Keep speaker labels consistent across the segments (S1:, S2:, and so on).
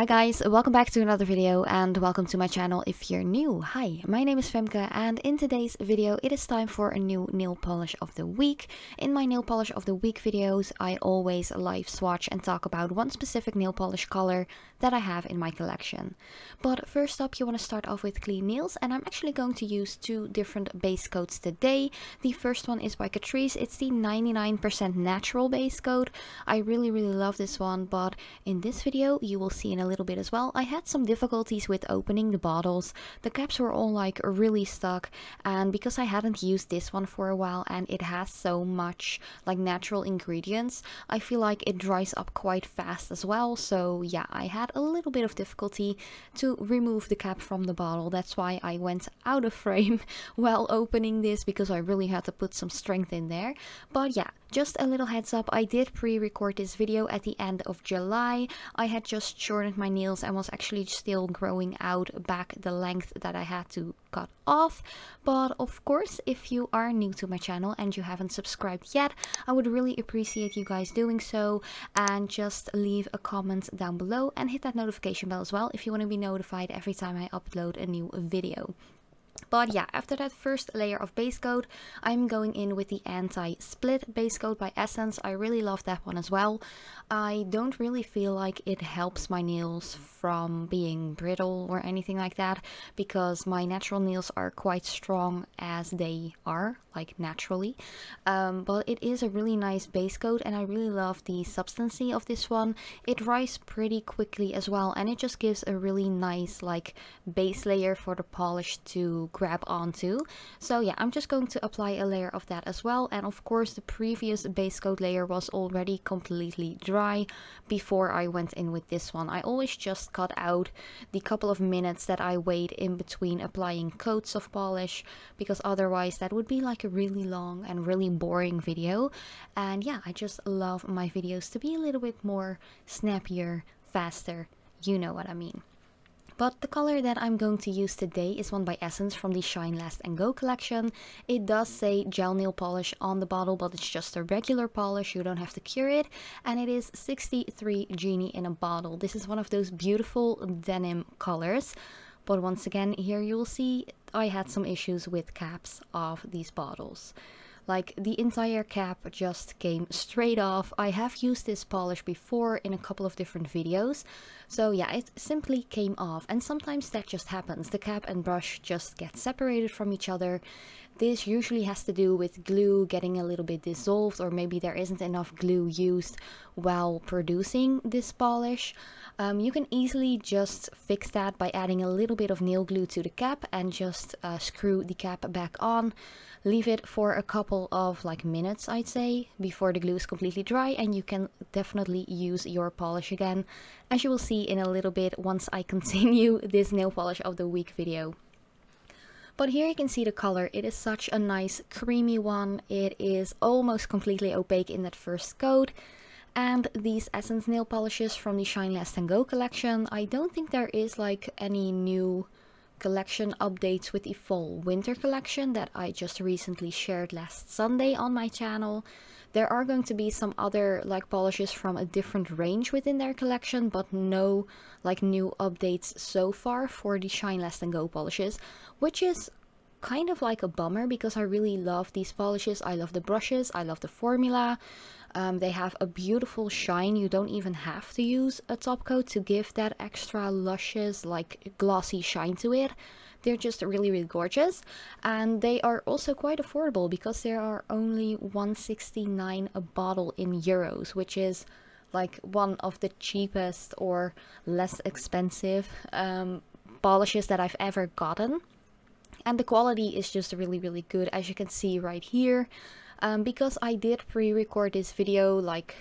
S1: Hi guys, welcome back to another video and welcome to my channel if you're new. Hi, my name is Femke and in today's video it is time for a new nail polish of the week. In my nail polish of the week videos I always live swatch and talk about one specific nail polish color that I have in my collection. But first up you want to start off with clean nails and I'm actually going to use two different base coats today. The first one is by Catrice. It's the 99% natural base coat. I really love this one, but in this video you will see in a little bit as well. I had some difficulties with opening the bottles. The caps were all like really stuck, and because I hadn't used this one for a while and it has so much like natural ingredients, I feel like it dries up quite fast as well. So yeah, I had a little bit of difficulty to remove the cap from the bottle. That's why I went out of frame while opening this, because I really had to put some strength in there. But yeah, just a little heads up, I did pre-record this video at the end of July. I had just shortened my nails and was actually still growing out back the length that I had to cut off. But of course, if you are new to my channel and you haven't subscribed yet, I would really appreciate you guys doing so, and just leave a comment down below and hit that notification bell as well if you want to be notified every time I upload a new video. But yeah, after that first layer of base coat, I'm going in with the anti-split base coat by Essence. I really love that one as well. I don't really feel like it helps my nails from being brittle or anything like that, because my natural nails are quite strong as they are, like naturally. But it is a really nice base coat and I really love the substancy of this one. It dries pretty quickly as well, and it just gives a really nice like base layer for the polish to grab onto. So yeah, I'm just going to apply a layer of that as well. And of course the previous base coat layer was already completely dry before I went in with this one. I always just cut out the couple of minutes that I wait in between applying coats of polish, because otherwise that would be like a really long and really boring video. And yeah, I just love my videos to be a little bit more snappier, faster, you know what I mean. But the color that I'm going to use today is one by Essence from the Shine Last and Go collection. It does say gel nail polish on the bottle, but it's just a regular polish, you don't have to cure it. And it is 63 Genie in a bottle. This is one of those beautiful denim colors. But once again, here you will see I had some issues with caps of these bottles. Like the entire cap just came straight off. I have used this polish before in a couple of different videos. So yeah, it simply came off, and sometimes that just happens. The cap and brush just get separated from each other. This usually has to do with glue getting a little bit dissolved, or maybe there isn't enough glue used while producing this polish. You can easily just fix that by adding a little bit of nail glue to the cap and just screw the cap back on. Leave it for a couple of like minutes, I'd say, before the glue is completely dry, and you can definitely use your polish again, as you will see in a little bit once I continue this nail polish of the week video. But here you can see the color. It is such a nice creamy one. It is almost completely opaque in that first coat. And these Essence nail polishes from the Shine Last and Go collection, I don't think there is like any new collection updates with the fall winter collection that I just recently shared last Sunday on my channel. There are going to be some other like polishes from a different range within their collection, but no like new updates so far for the Shine Last and Go polishes, which is kind of like a bummer, because I really love these polishes. I love the brushes, I love the formula. They have a beautiful shine. You don't even have to use a top coat to give that extra luscious like glossy shine to it. They're just really gorgeous, and they are also quite affordable because there are only 169 a bottle in euros, which is like one of the cheapest or less expensive polishes that I've ever gotten. And the quality is just really good, as you can see right here. Because I did pre-record this video like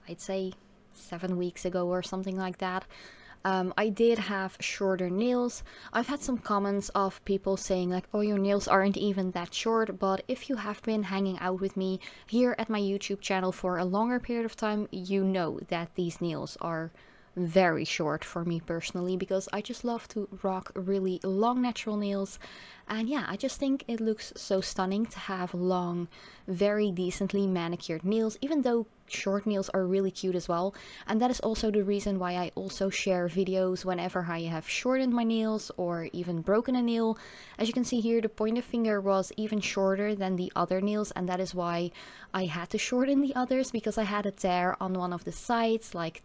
S1: I'd say 7 weeks ago or something like that. I did have shorter nails. I've had some comments of people saying like, oh, your nails aren't even that short, but if you have been hanging out with me here at my YouTube channel for a longer period of time, you know that these nails are very short for me personally, because I just love to rock really long natural nails. And yeah, I just think it looks so stunning to have long, very decently manicured nails, even though short nails are really cute as well, and that is also the reason why I also share videos whenever I have shortened my nails or even broken a nail. As you can see here, the pointer finger was even shorter than the other nails, and that is why I had to shorten the others, because I had a tear on one of the sides like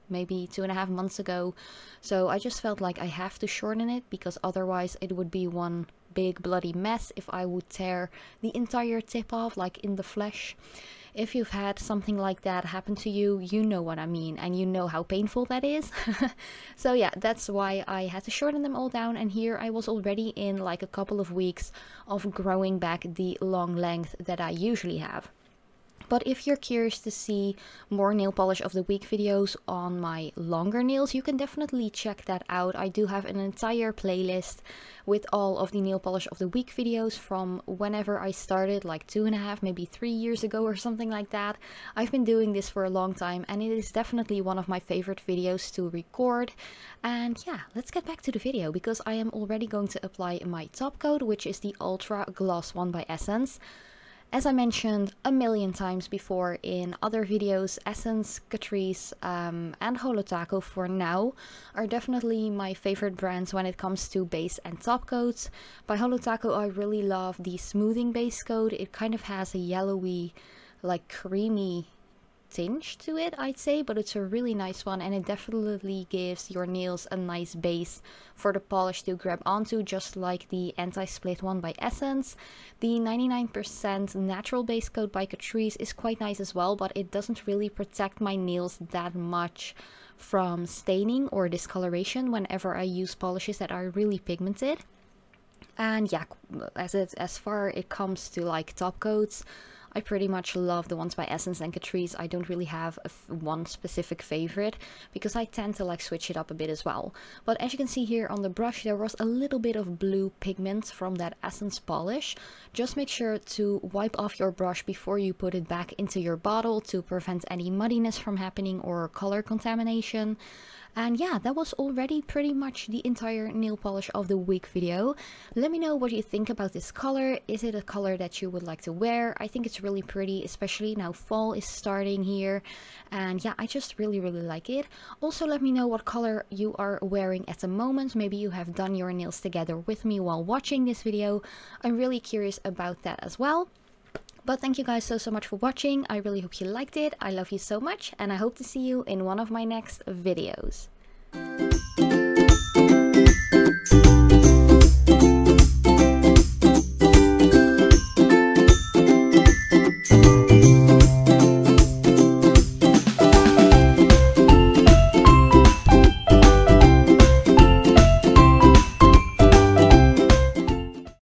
S1: maybe 2.5 months ago. So I just felt like I have to shorten it, because otherwise it would be one big bloody mess if I would tear the entire tip off like in the flesh. If you've had something like that happen to you, you know what I mean, and you know how painful that is. So yeah, that's why I had to shorten them all down, and here I was already in like a couple of weeks of growing back the long length that I usually have. But if you're curious to see more nail polish of the week videos on my longer nails, you can definitely check that out. I do have an entire playlist with all of the nail polish of the week videos from whenever I started, like 2.5, maybe 3 years ago or something like that. I've been doing this for a long time, and it is definitely one of my favorite videos to record. And yeah, let's get back to the video, because I am already going to apply my top coat, which is the Ultra Gloss one by Essence. As I mentioned a million times before in other videos, Essence, Catrice, and Holotaco for now are definitely my favorite brands when it comes to base and top coats. By Holotaco, I really love the smoothing base coat. It kind of has a yellowy, like creamy tinge to it, I'd say, but it's a really nice one, and it definitely gives your nails a nice base for the polish to grab onto, just like the anti-split one by Essence. The 99% natural base coat by Catrice is quite nice as well, but it doesn't really protect my nails that much from staining or discoloration whenever I use polishes that are really pigmented. And yeah, as far it comes to like top coats, I pretty much love the ones by Essence and Catrice. I don't really have one specific favorite, because I tend to like switch it up a bit as well. But as you can see here on the brush, there was a little bit of blue pigment from that Essence polish. Just make sure to wipe off your brush before you put it back into your bottle to prevent any muddiness from happening or color contamination. And yeah, that was already pretty much the entire nail polish of the week video. Let me know what you think about this color. Is it a color that you would like to wear? I think it's really pretty, especially now fall is starting here. And yeah, I just really like it. Also, let me know what color you are wearing at the moment. Maybe you have done your nails together with me while watching this video. I'm really curious about that as well. But thank you guys so much for watching. I really hope you liked it. I love you so much, and I hope to see you in one of my next videos.